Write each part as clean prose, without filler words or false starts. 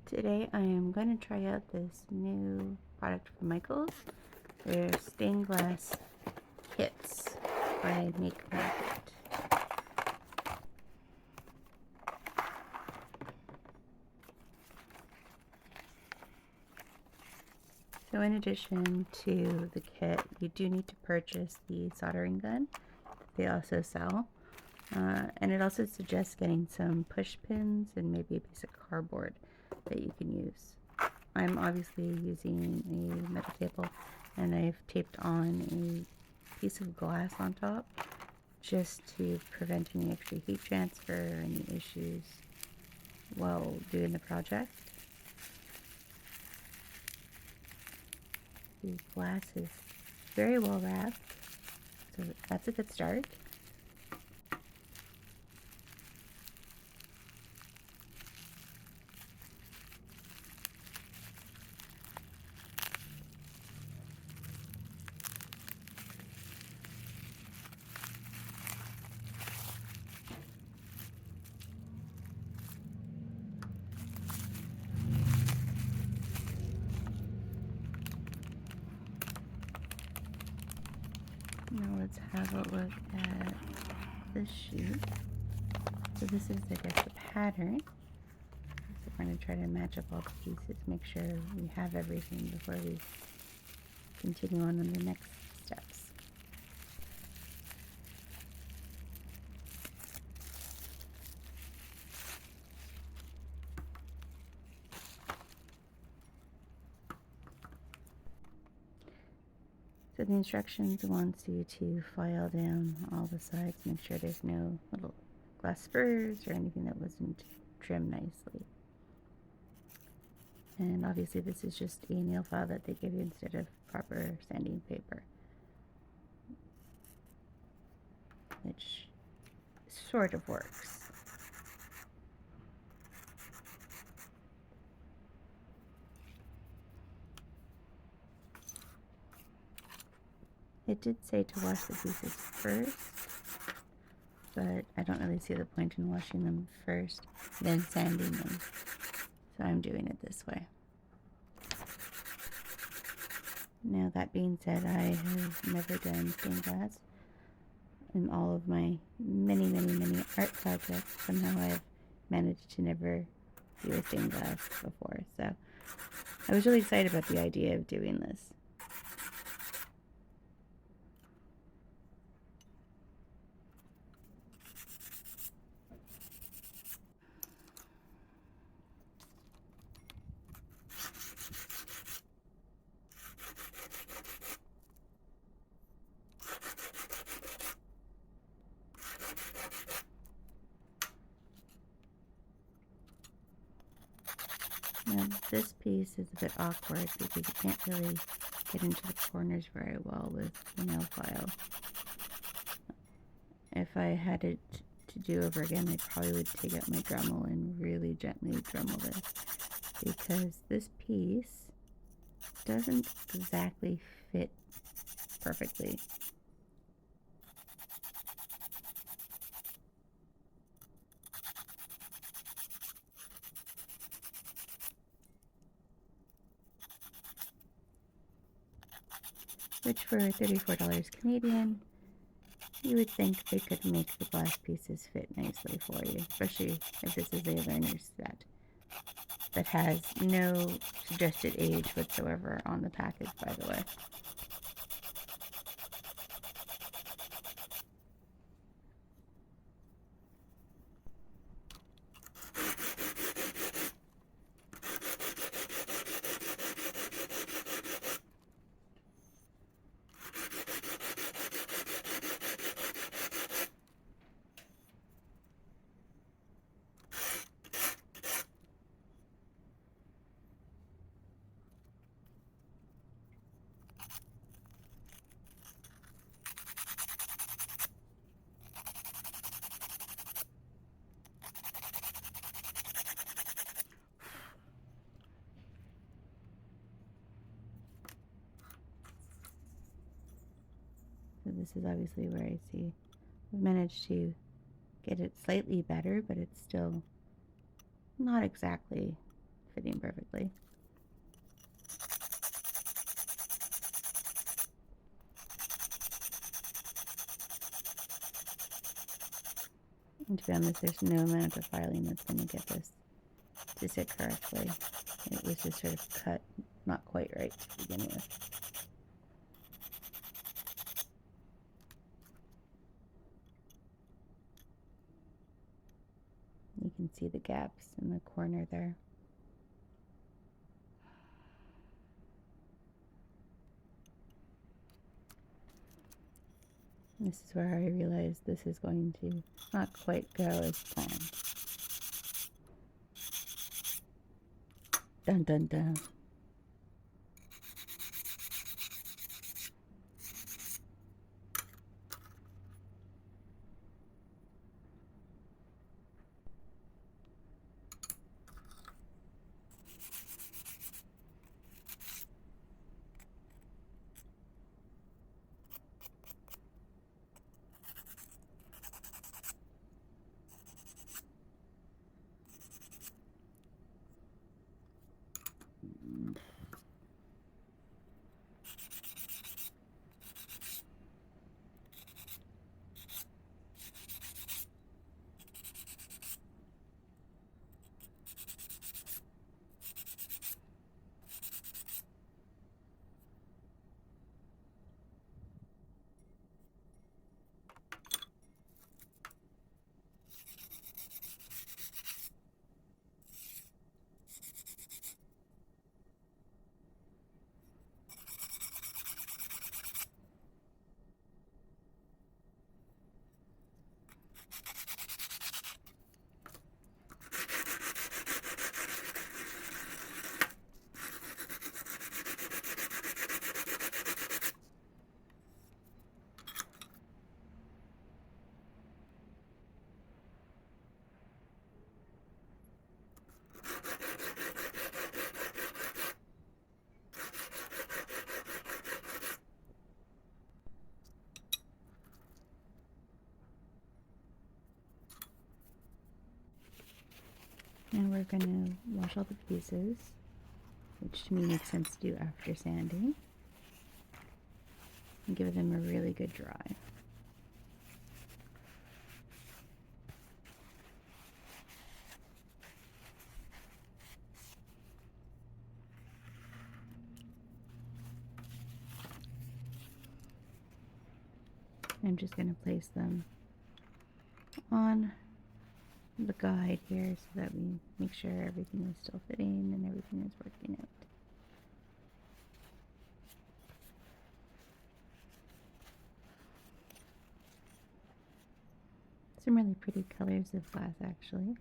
Today I am going to try out this new product from Michaels. They're stained glass kits by Make Market. So in addition to the kit, you do need to purchase the soldering gun. They also sell. And it also suggests getting some push pins and maybe a piece of cardboard that you can use. I'm obviously using a metal table, and I've taped on a piece of glass on top just to prevent any extra heat transfer or any issues while doing the project. The glass is very well wrapped, so that's a good start. Now let's have a look at this sheet. So this is, I guess, the pattern. So we're going to try to match up all the pieces, make sure we have everything before we continue on the next steps. So the instructions wants you to file down all the sides, make sure there's no little glass spurs or anything that wasn't trimmed nicely. And obviously this is just a nail file that they give you instead of proper sanding paper, which sort of works. It did say to wash the pieces first, but I don't really see the point in washing them first, then sanding them. So I'm doing it this way. Now that being said, I have never done stained glass. In all of my many art projects, somehow I've managed to never do a stained glass before. So I was really excited about the idea of doing this. Now this piece is a bit awkward because you can't really get into the corners very well with the nail file. If I had it to do over again, I probably would take out my Dremel and really gently Dremel this, because this piece doesn't exactly fit perfectly. Which for $34 Canadian, you would think they could make the glass pieces fit nicely for you, especially if this is a learner's set that has no suggested age whatsoever on the package, by the way. So this is obviously where I see I've managed to get it slightly better, but it's still not exactly fitting perfectly. And to be honest, there's no amount of filing that's going to get this to sit correctly. It was just sort of cut not quite right to begin with. You can see the gaps in the corner there. This is where I realized this is going to not quite go as planned. Dun dun dun. And we're going to wash all the pieces, which to me makes sense to do after sanding, and give them a really good dry. I'm just going to place them on the guide here so that we make sure everything is still fitting and everything is working out. Some really pretty colors of glass, actually.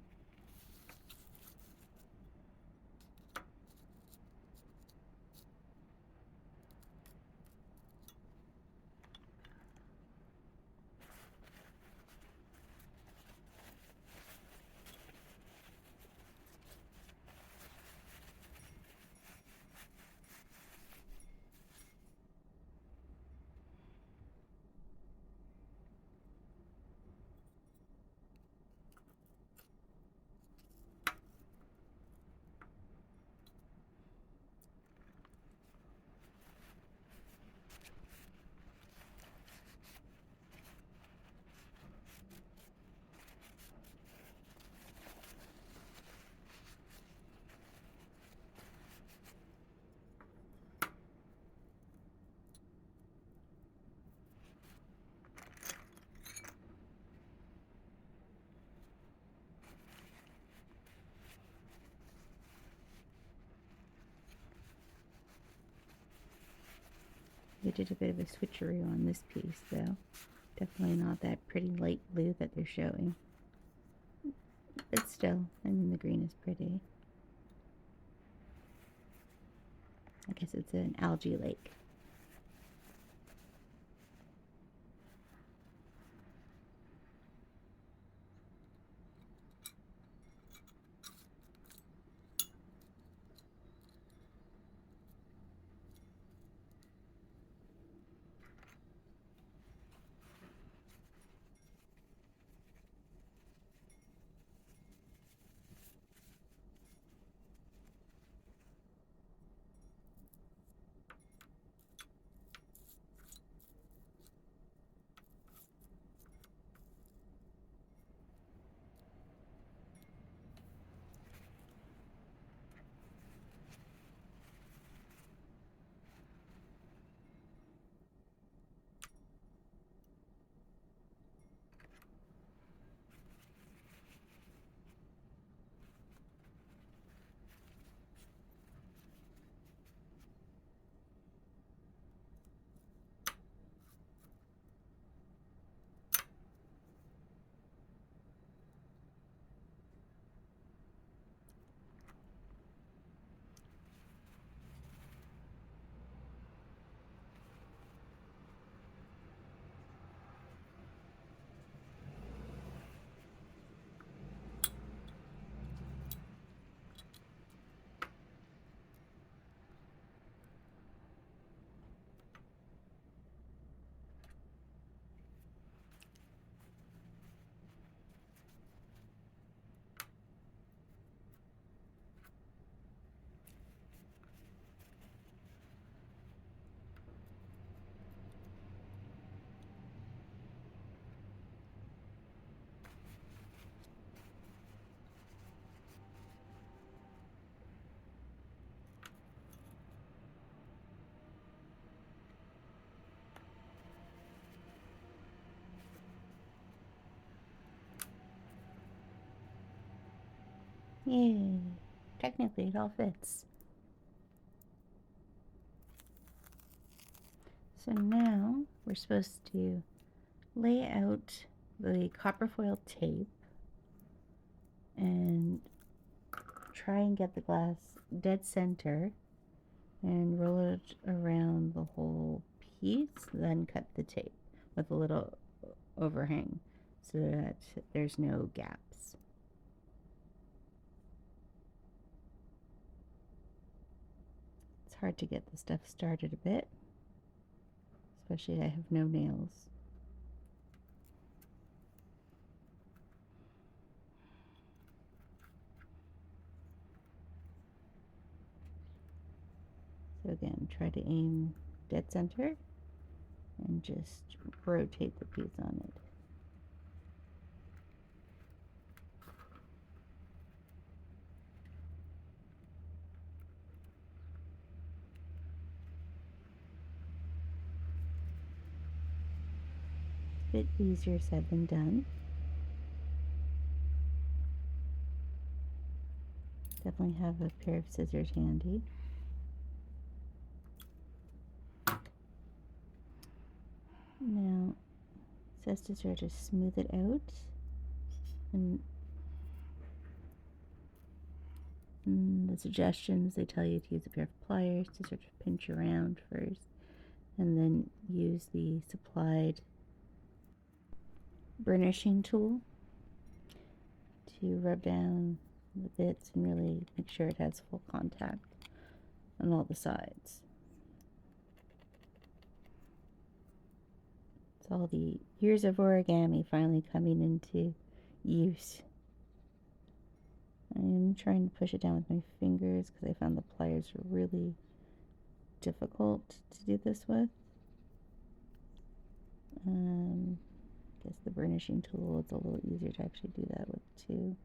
They did a bit of a switcheroo on this piece, though. Definitely not that pretty light blue that they're showing. But still, I mean, the green is pretty. I guess it's an algae lake. Yay! Technically, it all fits. So now we're supposed to lay out the copper foil tape and try and get the glass dead center and roll it around the whole piece, then cut the tape with a little overhang so that there's no gaps. It's hard to get the stuff started a bit, especially I have no nails. So again, try to aim dead center and just rotate the piece on it. It's a bit easier said than done. Definitely have a pair of scissors handy. Now, it says to sort of smooth it out, and the suggestions, they tell you to use a pair of pliers to sort of pinch around first, and then use the supplied burnishing tool to rub down the bits and really make sure it has full contact on all the sides. It's all the years of origami finally coming into use. I am trying to push it down with my fingers because I found the pliers were really difficult to do this with. I guess the burnishing tool is a little easier to actually do that with too.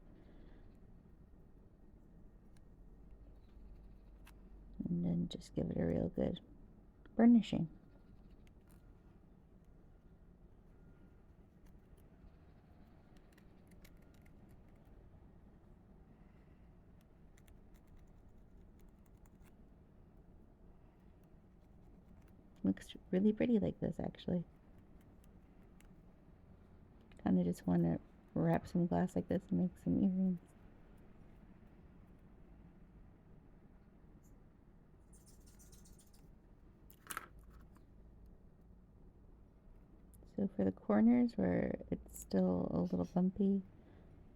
And then just give it a real good burnishing. Looks really pretty like this, actually. Kind of just want to wrap some glass like this and make some earrings. So for the corners where it's still a little bumpy,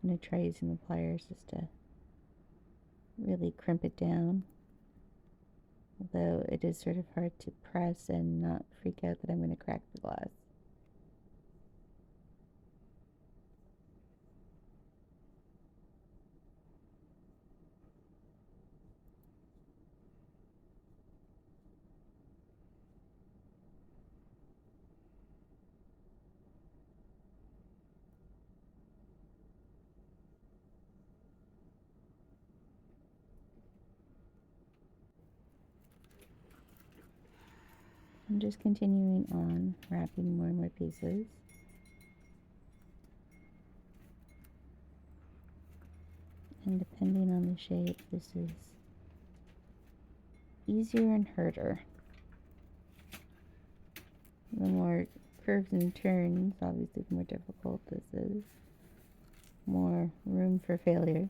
I'm going to try using the pliers just to really crimp it down. Although it is sort of hard to press and not freak out that I'm going to crack the glass. I'm just continuing on, wrapping more and more pieces. And depending on the shape, this is easier and harder. The more curves and turns, obviously the more difficult this is. More room for failure.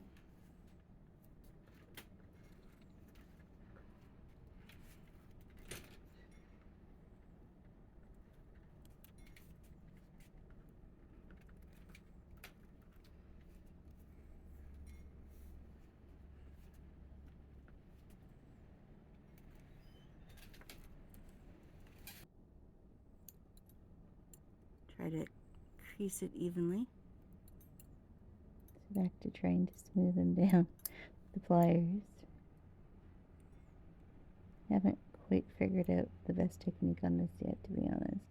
Try to crease it evenly. So back to trying to smooth them down with the pliers. Haven't quite figured out the best technique on this yet, to be honest.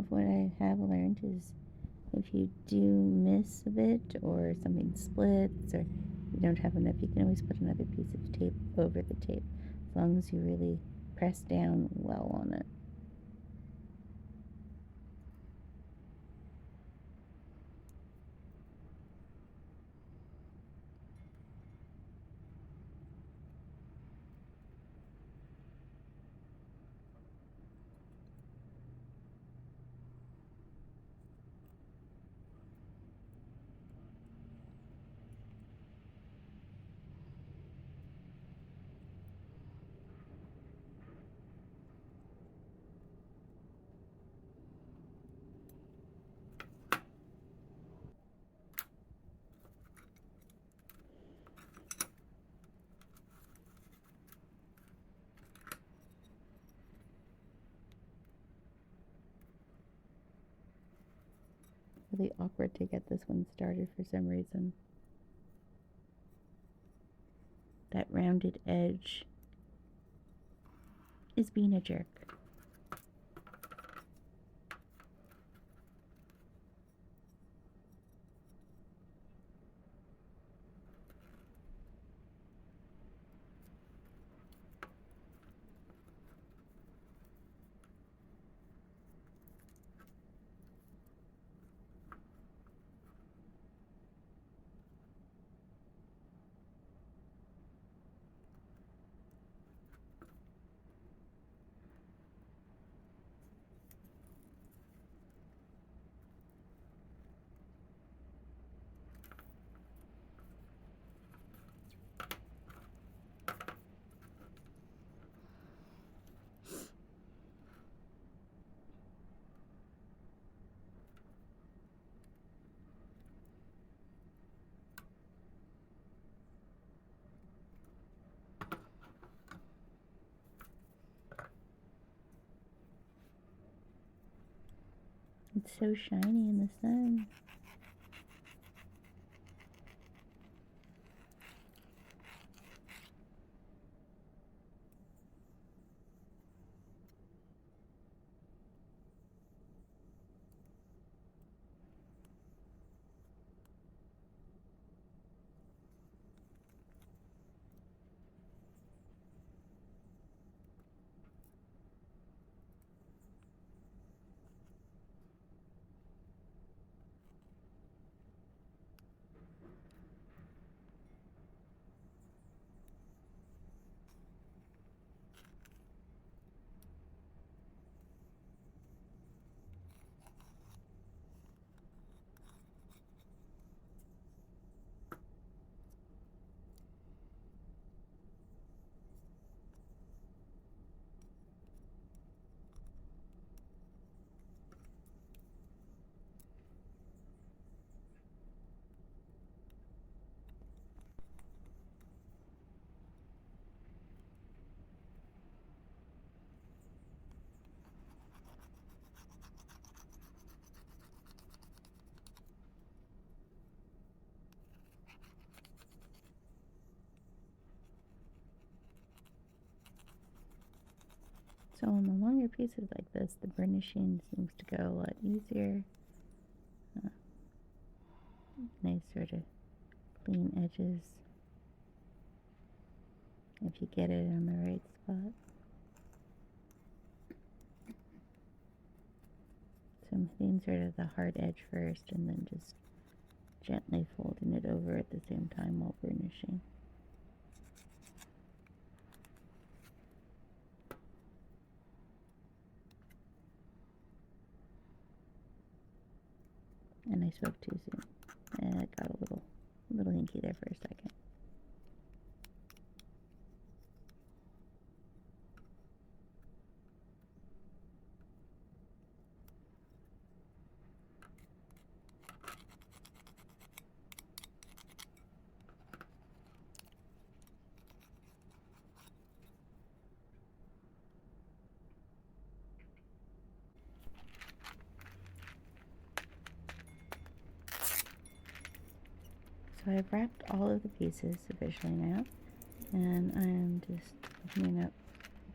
of what I have learned is if you do miss a bit or something splits or you don't have enough, you can always put another piece of tape over the tape as long as you really press down well on it. Really awkward to get this one started for some reason. That rounded edge is being a jerk. It's so shiny in the sun. So on the longer pieces like this, the burnishing seems to go a lot easier. Nice sort of clean edges if you get it on the right spot. So I'm hitting sort of the hard edge first and then just gently folding it over at the same time while burnishing. And I spoke too soon. And it got a little inky there for a second. So I've wrapped all of the pieces officially now, and I'm just opening up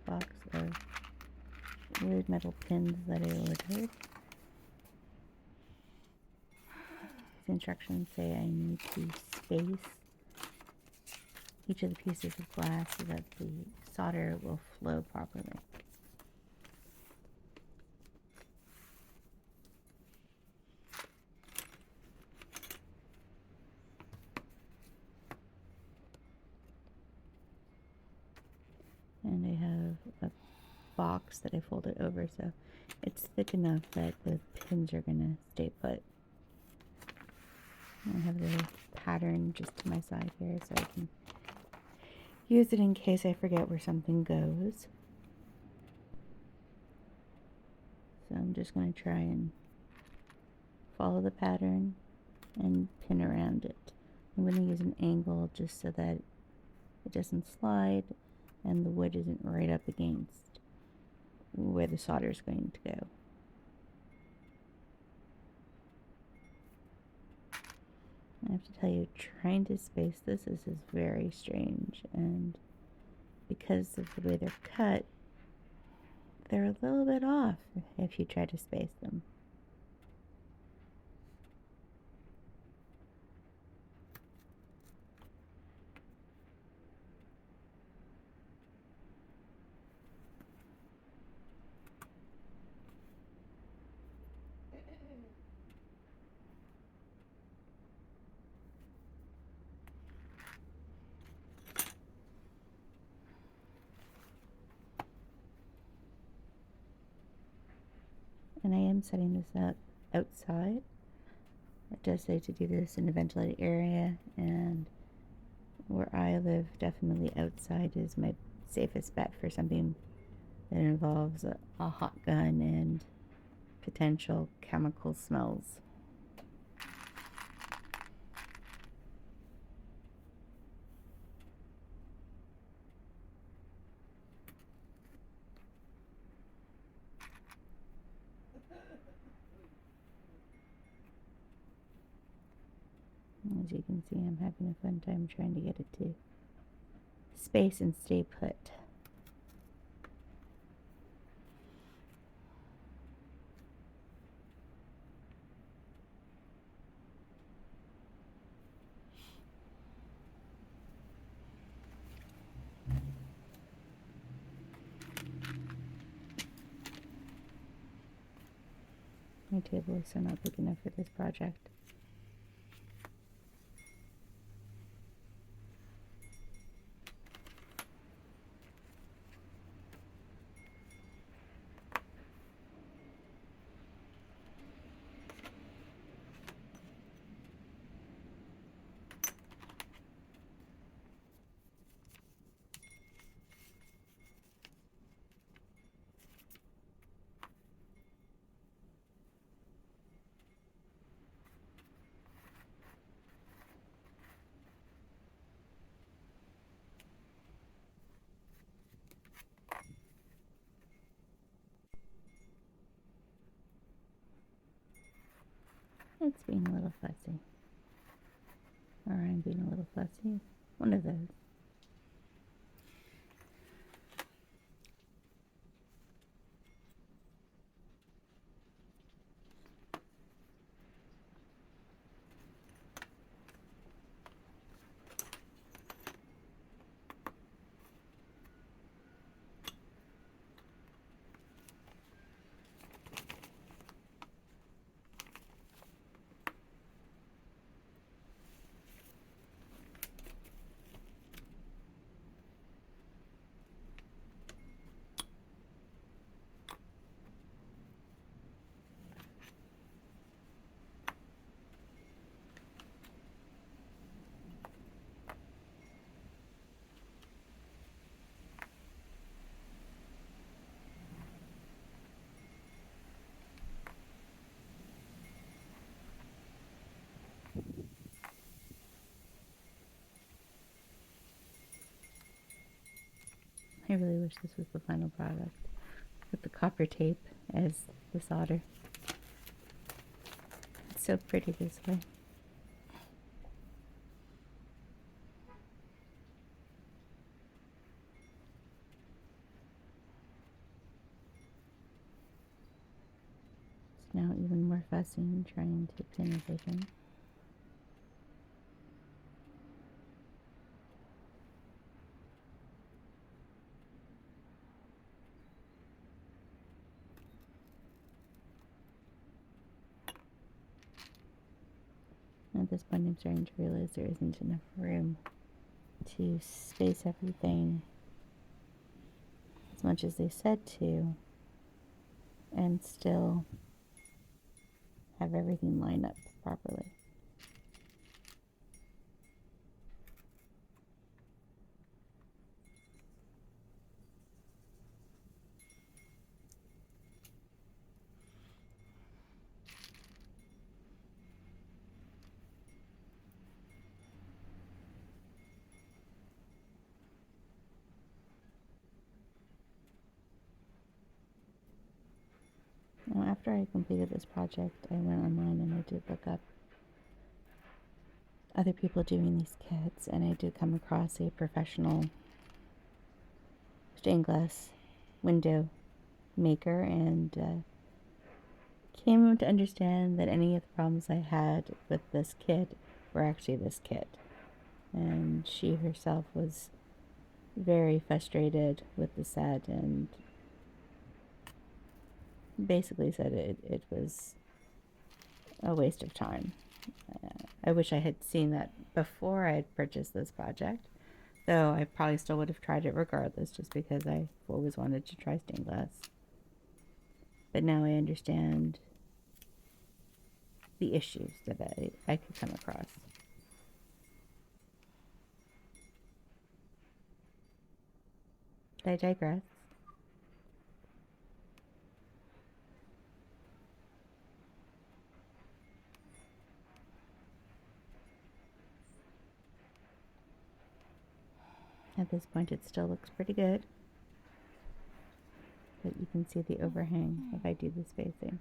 a box of wood metal pins that I ordered. the instructions say I need to space each of the pieces of glass so that the solder will flow properly. And I have a box that I folded over so it's thick enough that the pins are going to stay put. I have the pattern just to my side here so I can use it in case I forget where something goes. So I'm just going to try and follow the pattern and pin around it. I'm going to use an angle just so that it doesn't slide and the wood isn't right up against where the solder is going to go. I have to tell you, trying to space this is very strange, and because of the way they're cut, they're a little bit off if you try to space them. And I am setting this up outside. It does say to do this in a ventilated area, and where I live, definitely outside is my safest bet for something that involves a hot gun and potential chemical smells. As you can see, I'm having a fun time trying to get it to space and stay put. My table is so not big enough for this project. It's being a little fussy. Or I'm being a little fussy. One of those. I really wish this was the final product with the copper tape as the solder. It's so pretty this way. It's now even more fussy and trying to pin everything. at this point I'm starting to realize there isn't enough room to space everything as much as they said to, and still have everything lined up properly. Now, after I completed this project, I went online and I did look up other people doing these kits, and I did come across a professional stained glass window maker, and came to understand that any of the problems I had with this kit were actually this kit. And she herself was very frustrated with the set and basically said it was a waste of time. I wish I had seen that before I had purchased this project, though I probably still would have tried it regardless, just because I've always wanted to try stained glass. But now I understand the issues that I could come across. I digress. At this point it still looks pretty good, but you can see the overhang if I do the spacing.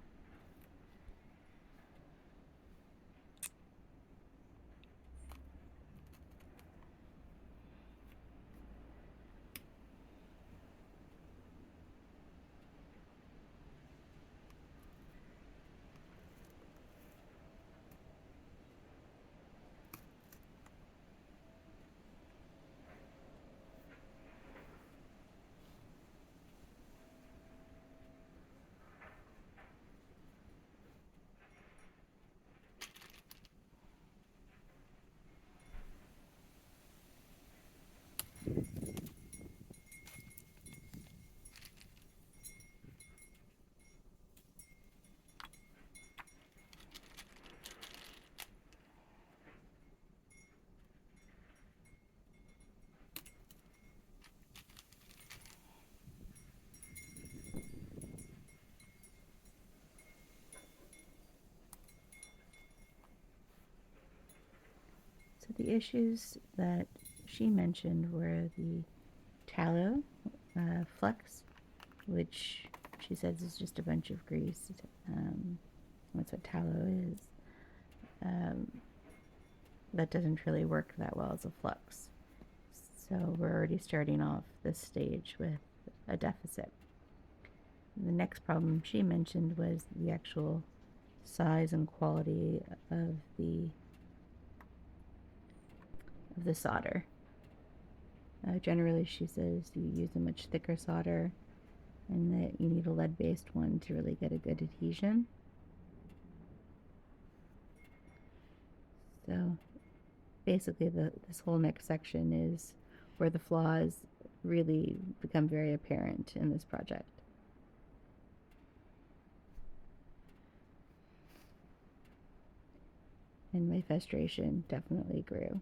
So the issues that she mentioned were the tallow flux, which she says is just a bunch of grease. That's what tallow is. That doesn't really work that well as a flux. So we're already starting off this stage with a deficit. The next problem she mentioned was the actual size and quality of the solder. Generally, she says you use a much thicker solder and that you need a lead-based one to really get a good adhesion. So basically this whole next section is where the flaws really become very apparent in this project. And my frustration definitely grew.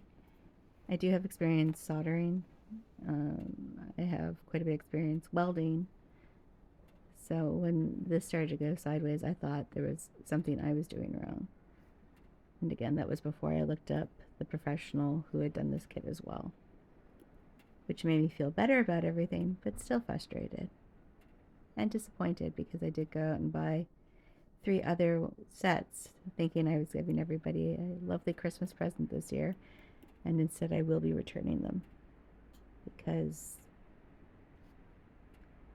I do have experience soldering. I have quite a bit of experience welding. So when this started to go sideways, I thought there was something I was doing wrong. And again, that was before I looked up the professional who had done this kit as well, which made me feel better about everything, but still frustrated and disappointed because I did go out and buy 3 other sets thinking I was giving everybody a lovely Christmas present this year, and instead I will be returning them because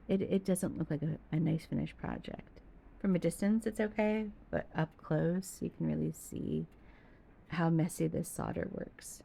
it doesn't look like a nice finished project. From a distance it's okay, but up close you can really see how messy this solder works.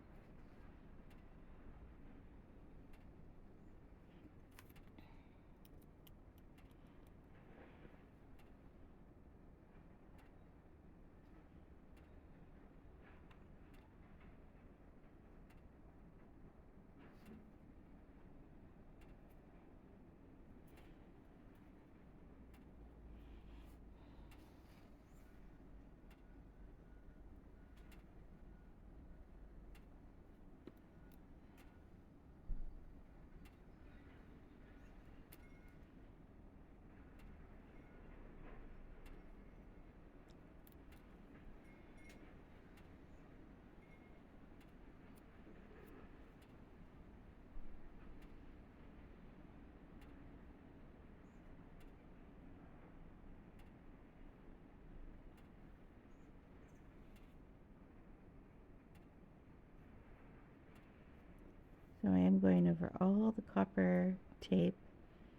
So I am going over all the copper tape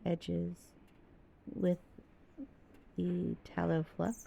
edges with the tallow flux.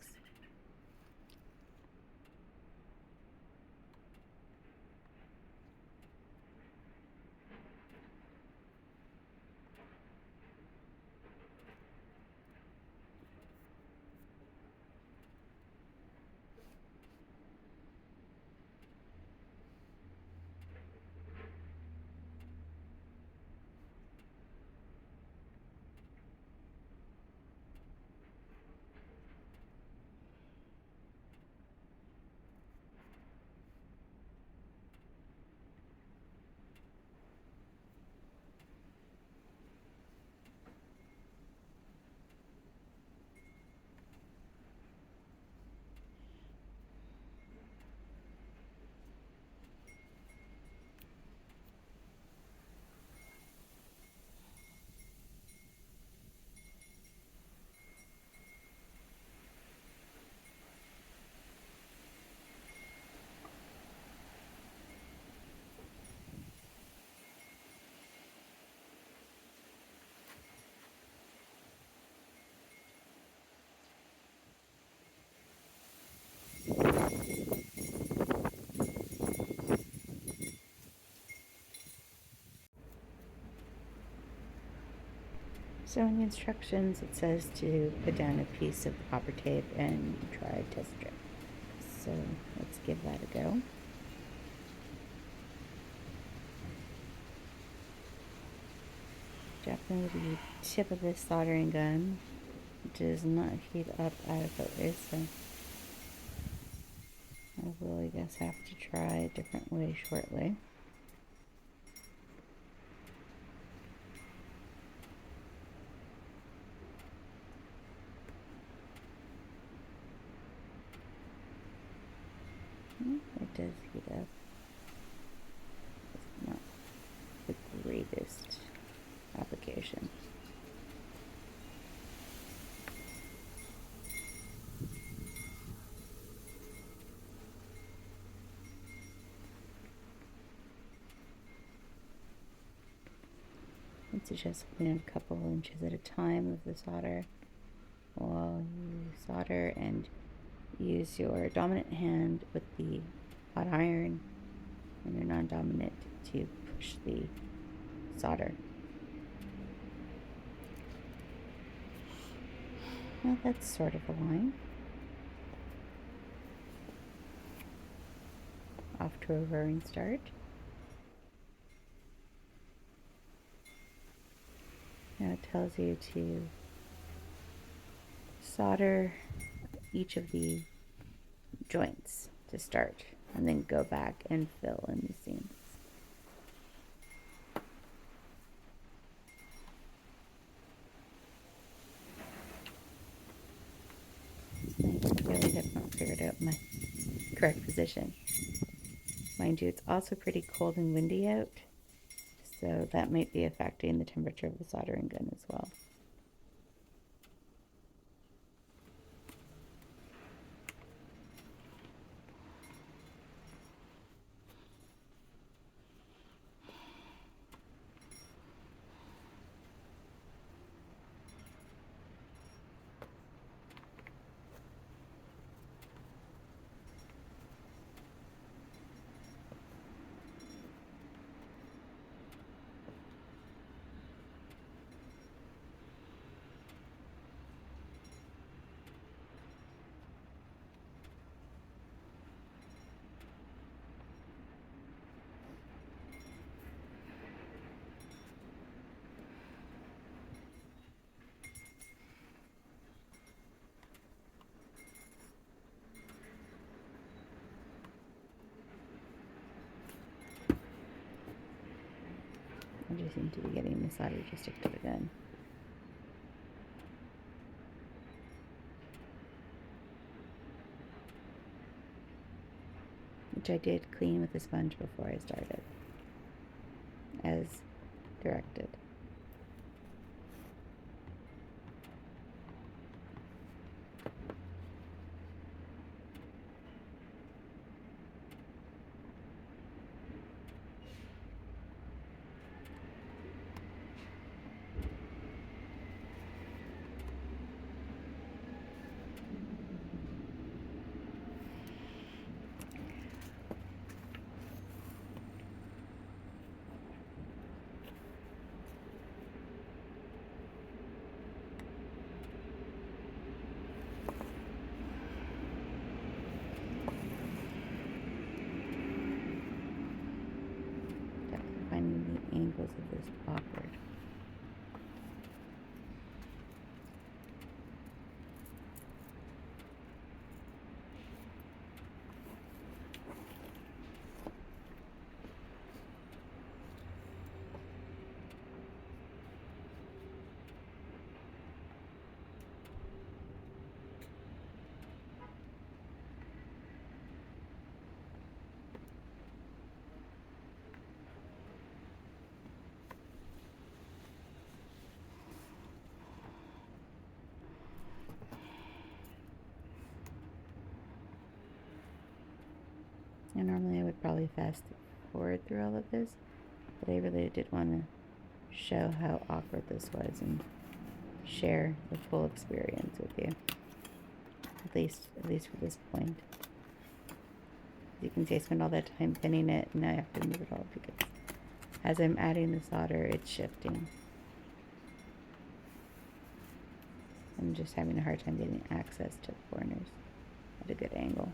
So in the instructions it says to put down a piece of the copper tape and try test strip. So let's give that a go. Definitely the tip of this soldering gun does not heat up adequately, so I will, I guess, have to try a different way shortly. It does heat up. It's not the greatest application. I'd suggest putting in a couple inches at a time of the solder while you solder, and use your dominant hand with the hot iron and your non-dominant to push the solder. Well, that's sort of a line. Off to a roaring start. Now it tells you to solder each of the joints to start, and then go back and fill in the seams. I really have not figured out my correct position. Mind you, it's also pretty cold and windy out, so that might be affecting the temperature of the soldering gun as well. I just seem to be getting the solder to stick to the gun. Which I did clean with a sponge before I started, as directed. And normally I would probably fast forward through all of this, but I really did want to show how awkward this was and share the full experience with you. At least for this point. As you can see, I spent all that time pinning it, and now I have to move it all because as I'm adding the solder, it's shifting. I'm just having a hard time getting access to the corners at a good angle.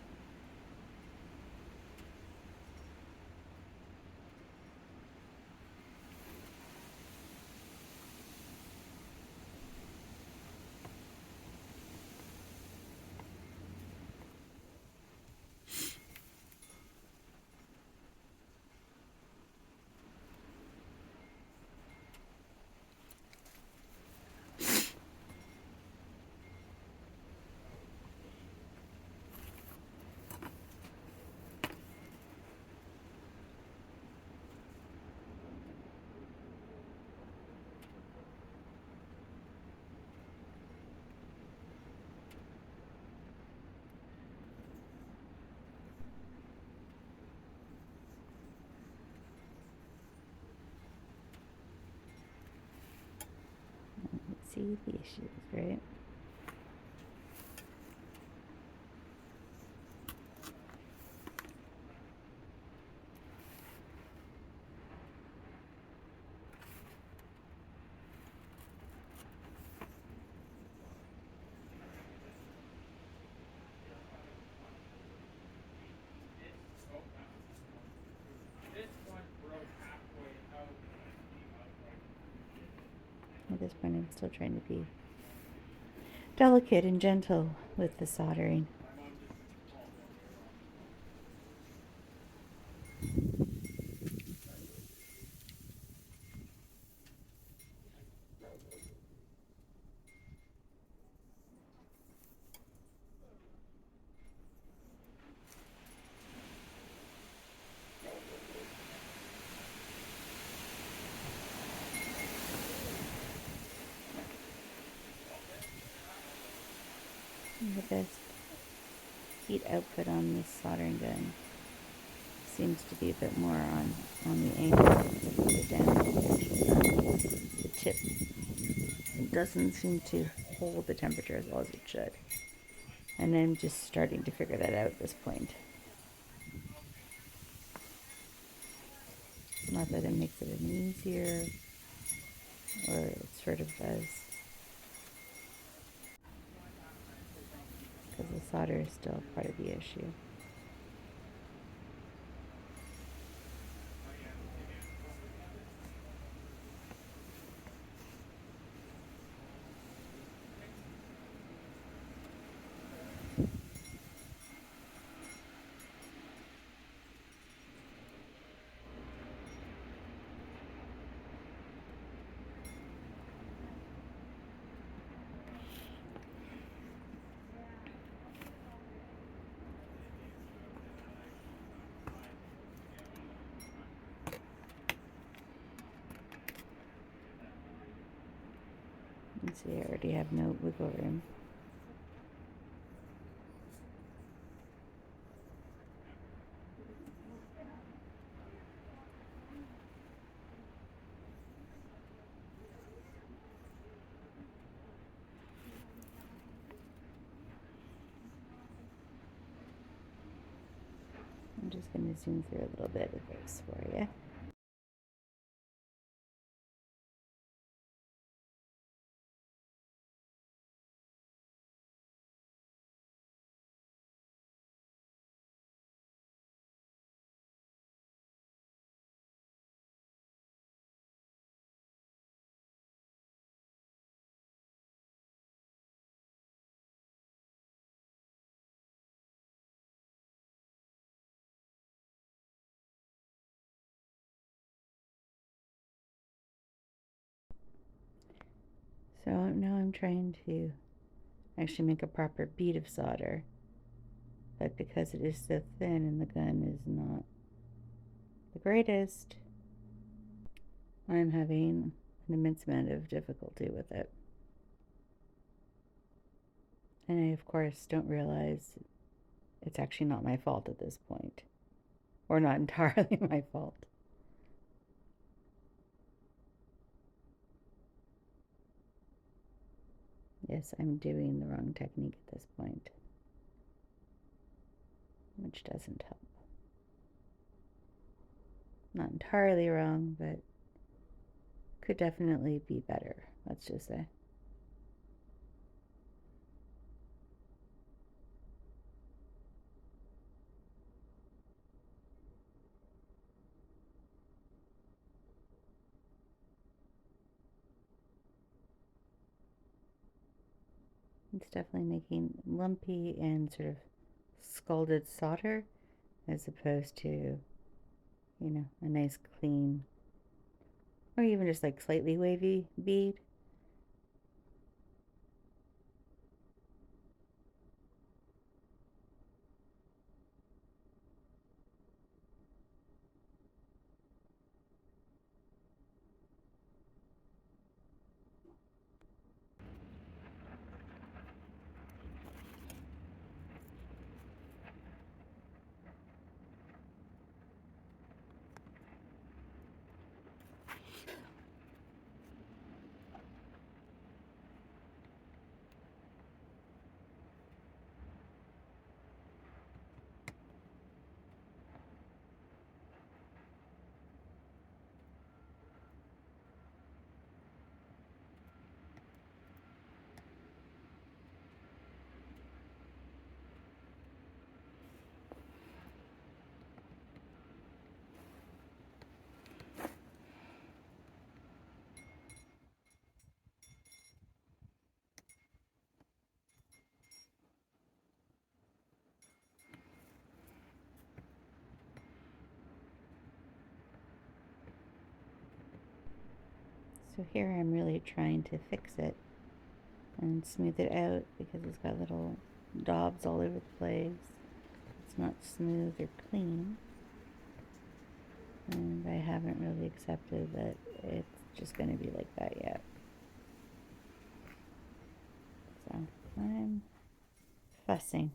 See the issues, right? At this point, I'm still trying to be delicate and gentle with the soldering. The best heat output on this soldering gun seems to be a bit more on the angle of the down the tip. It doesn't seem to hold the temperature as well as it should. And I'm just starting to figure that out at this point. Not that it makes it any easier, or it sort of does. Because the solder is still part of the issue. Let's see, I already have no wiggle room. I'm just going to zoom through a little bit of this for you. So now I'm trying to actually make a proper bead of solder. But because it is so thin and the gun is not the greatest, I'm having an immense amount of difficulty with it. And I, of course, don't realize it's actually not my fault at this point. or not entirely my fault. Yes, I'm doing the wrong technique at this point, which doesn't help. Not entirely wrong, but could definitely be better, let's just say. It's definitely making lumpy and sort of scalded solder as opposed to, a nice clean or even just like slightly wavy bead. So here I'm really trying to fix it and smooth it out because it's got little daubs all over the place. It's not smooth or clean. And I haven't really accepted that it's just going to be like that yet. So I'm fussing.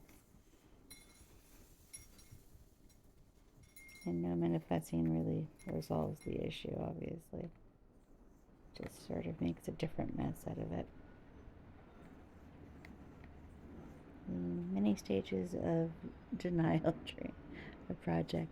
And no amount of fussing really resolves the issue, obviously. Just sort of makes a different mess out of it. The many stages of denial during a project.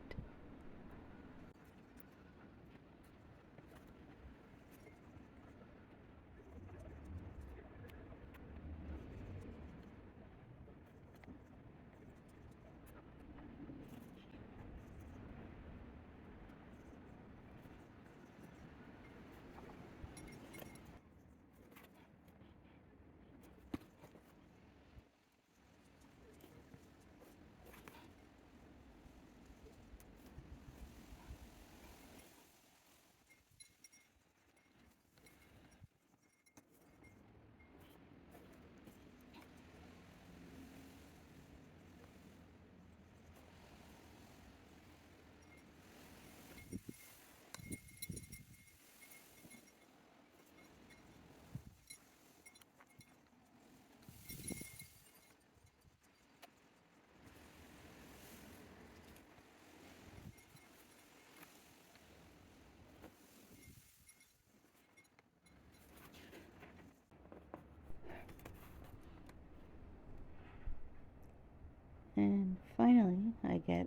And finally, I get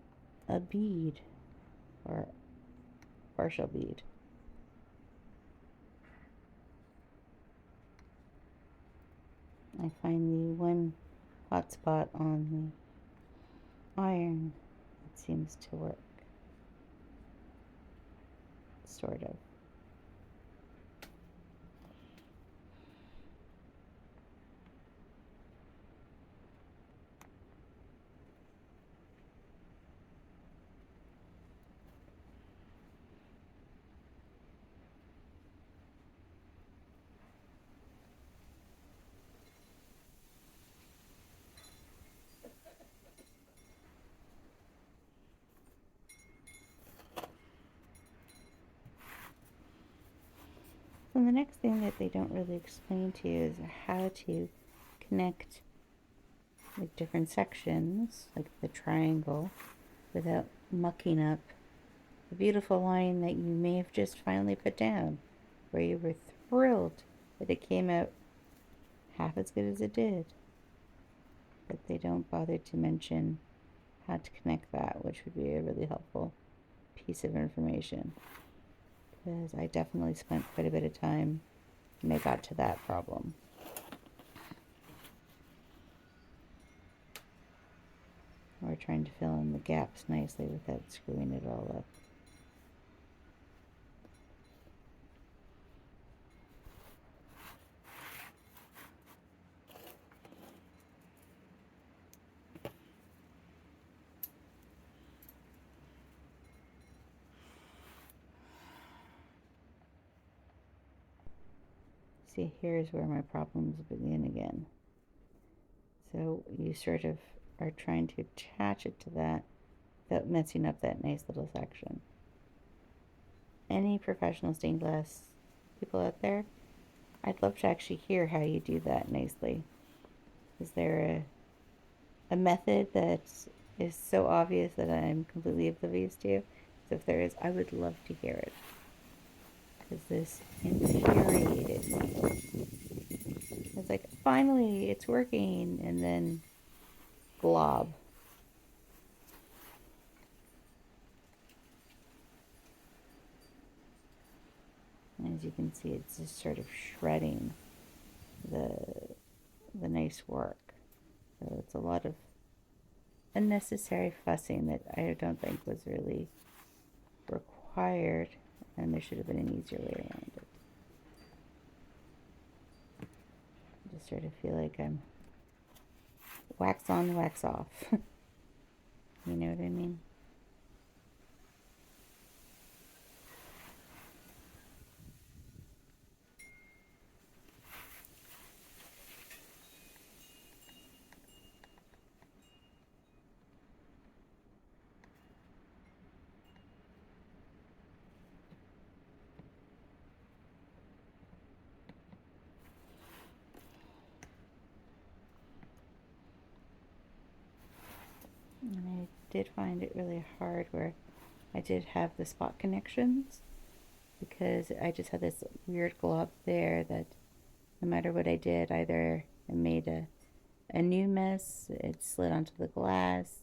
a bead, or partial bead. I find the one hot spot on the iron that seems to work, sort of. So the next thing that they don't really explain to you is how to connect like different sections, like the triangle, without mucking up the beautiful line that you may have just finally put down, where you were thrilled that it came out half as good as it did. But they don't bother to mention how to connect that, which would be a really helpful piece of information. Because I definitely spent quite a bit of time when I got to that problem. Or trying to fill in the gaps nicely without screwing it all up. See, here's where my problems begin again. So you sort of are trying to attach it to that without messing up that nice little section. Any professional stained glass people out there, I'd love to actually hear how you do that nicely. Is there a method that is so obvious that I'm completely oblivious to? So if there is, I would love to hear it. Because this infuriated me. It's like, finally, it's working, and then glob. And as you can see, it's just sort of shredding the nice work. So it's a lot of unnecessary fussing that I don't think was really required, and there should have been an easier way around it. I just sort of feel like I'm wax on, wax off. You know what I mean? And I did find it really hard where I did have the spot connections, because I just had this weird glob there that no matter what I did, either I made a new mess, it slid onto the glass.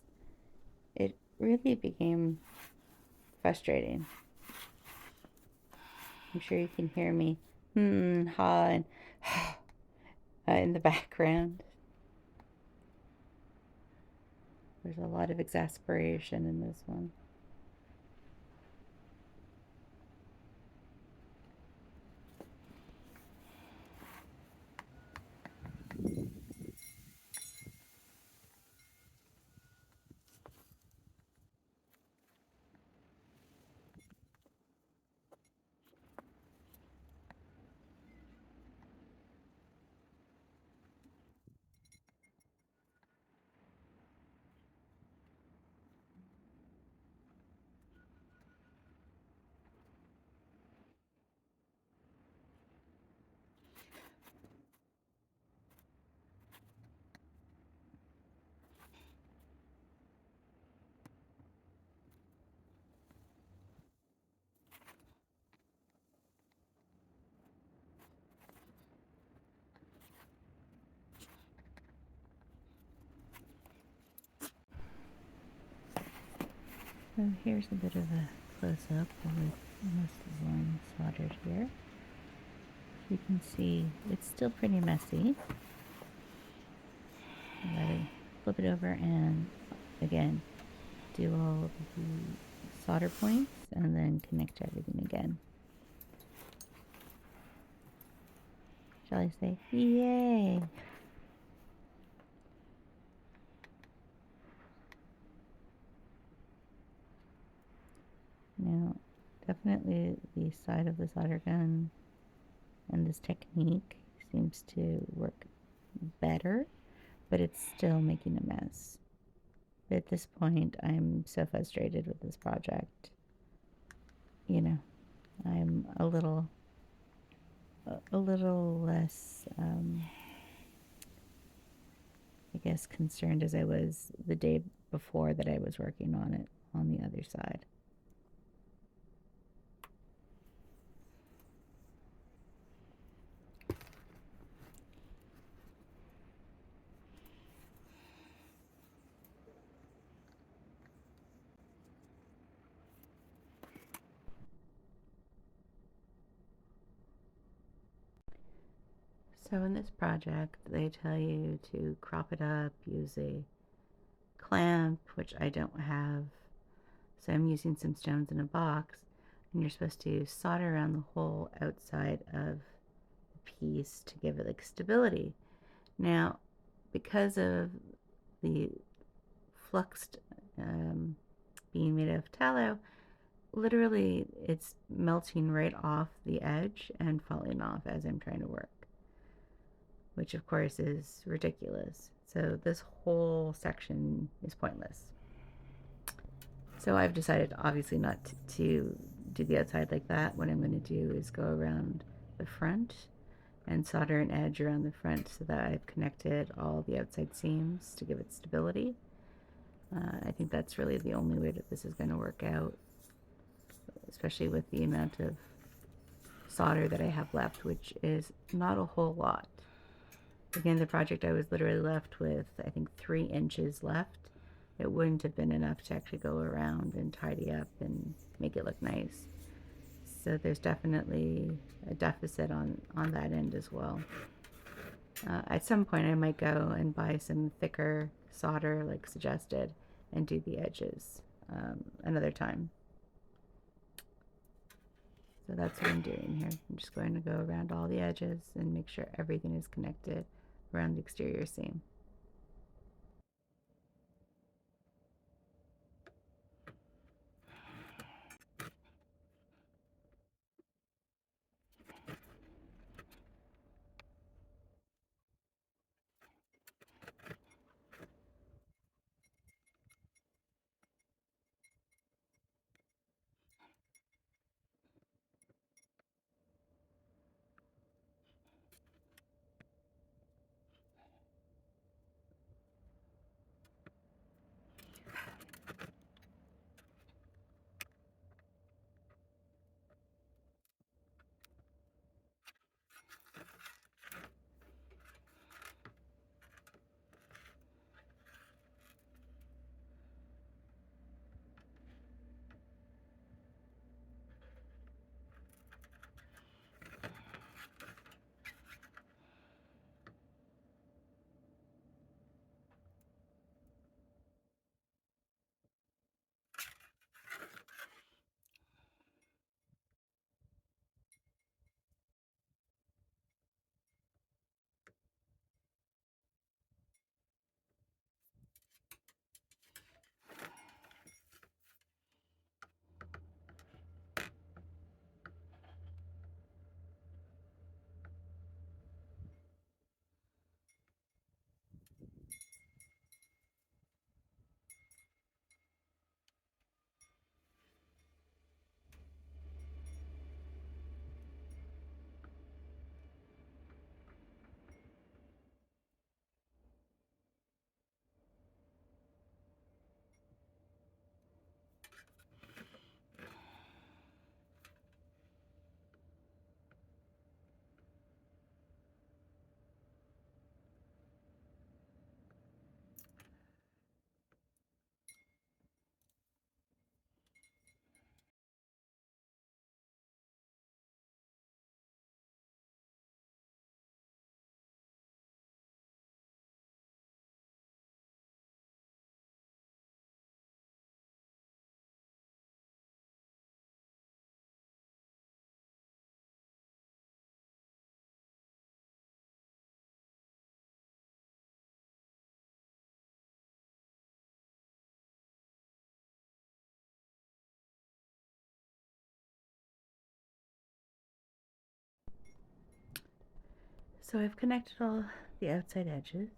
It really became frustrating. I'm sure you can hear me ha, and in the background. There's a lot of exasperation in this one. So here's a bit of a close-up of most of the line soldered here. You can see it's still pretty messy. I gotta flip it over and again do all of the solder points and then connect everything again. Shall I say yay? Now, definitely the side of the solder gun and this technique seems to work better, but it's still making a mess. But at this point, I'm so frustrated with this project. You know, I'm a little less, I guess, concerned as I was the day before that I was working on it. on the other side. So in this project, they tell you to crop it up, use a clamp, which I don't have. So I'm using some stones in a box, and you're supposed to solder around the whole outside of the piece to give it like stability. Now, because of the fluxed being made of tallow, literally it's melting right off the edge and falling off as I'm trying to work, which of course is ridiculous. So this whole section is pointless. So I've decided obviously not to do the outside like that. What I'm going to do is go around the front and solder an edge around the front so that I've connected all the outside seams to give it stability. I think that's really the only way that this is going to work out, especially with the amount of solder that I have left, which is not a whole lot. Again, the project I was literally left with, I think, 3 inches left. It wouldn't have been enough to actually go around and tidy up and make it look nice. So there's definitely a deficit on that end as well. At some point I might go and buy some thicker solder like suggested and do the edges another time. So that's what I'm doing here. I'm just going to go around all the edges and make sure everything is connected around the exterior seam. So I've connected all the outside edges,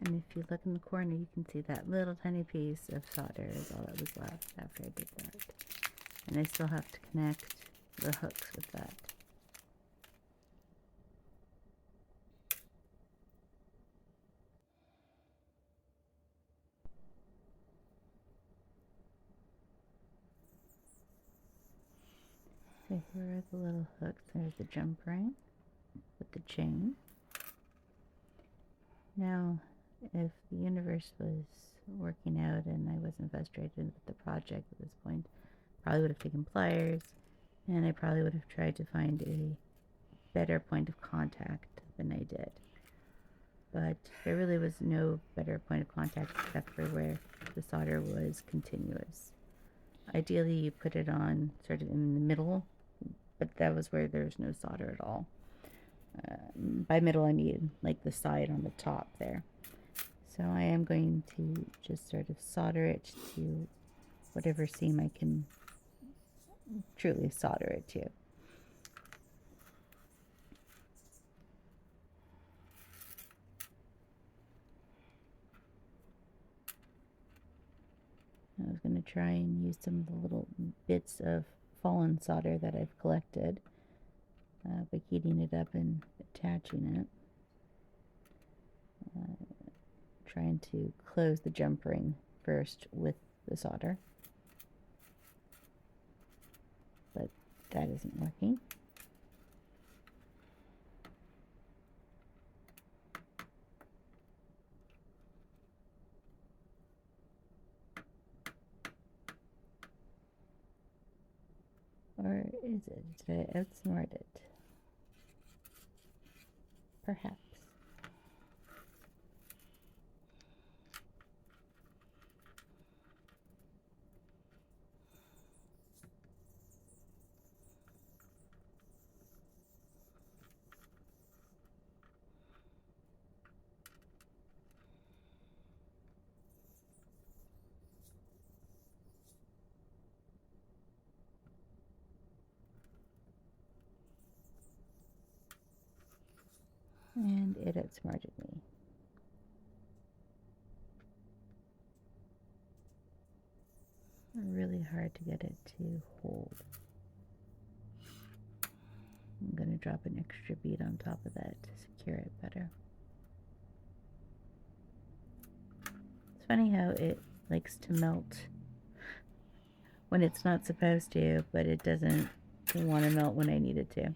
and if you look in the corner you can see that little tiny piece of solder is all that was left after I did that. And I still have to connect the hooks with that. So here are the little hooks. There's the jump ring with the chain. Now, if the universe was working out and I wasn't frustrated with the project at this point, probably would have taken pliers, and I probably would have tried to find a better point of contact than I did. But there really was no better point of contact except for where the solder was continuous. Ideally, you put it on sort of in the middle, but that was where there's no solder at all. By middle, I mean like the side on the top there. So I am going to just sort of solder it to whatever seam I can truly solder it to. I was going to try and use some of the little bits of fallen solder that I've collected by heating it up and attaching it. Trying to close the jump ring first with the solder, but that isn't working. Or is it? Did I outsmart it? Perhaps. And it outsmarted me. Really hard to get it to hold. I'm going to drop an extra bead on top of that to secure it better. It's funny how it likes to melt when it's not supposed to, but it doesn't want to melt when I need it to.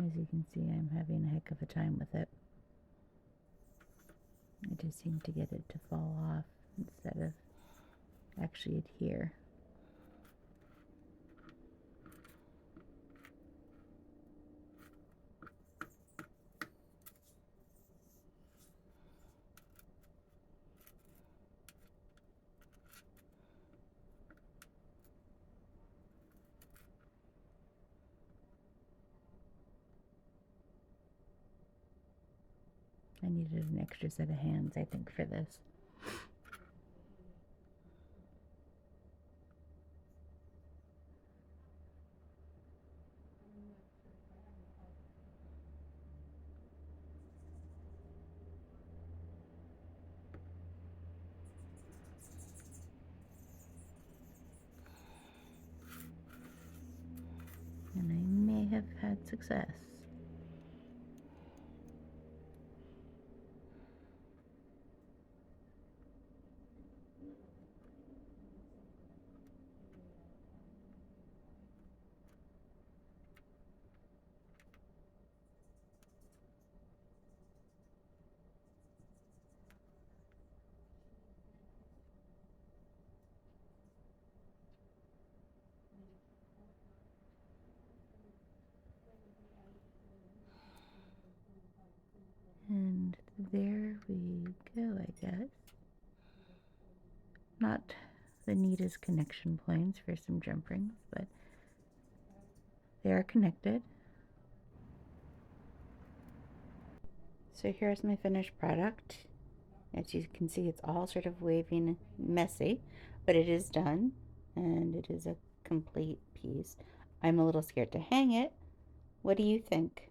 As you can see, I'm having a heck of a time with it. I just seem to get it to fall off instead of actually adhere. I needed an extra set of hands, I think, for this. And I may have had success. And there we go, I guess. Not the neatest connection points for some jump rings, but they are connected. So here's my finished product. As you can see, it's all sort of waving, messy, but it is done, and it is a complete piece. I'm a little scared to hang it. What do you think?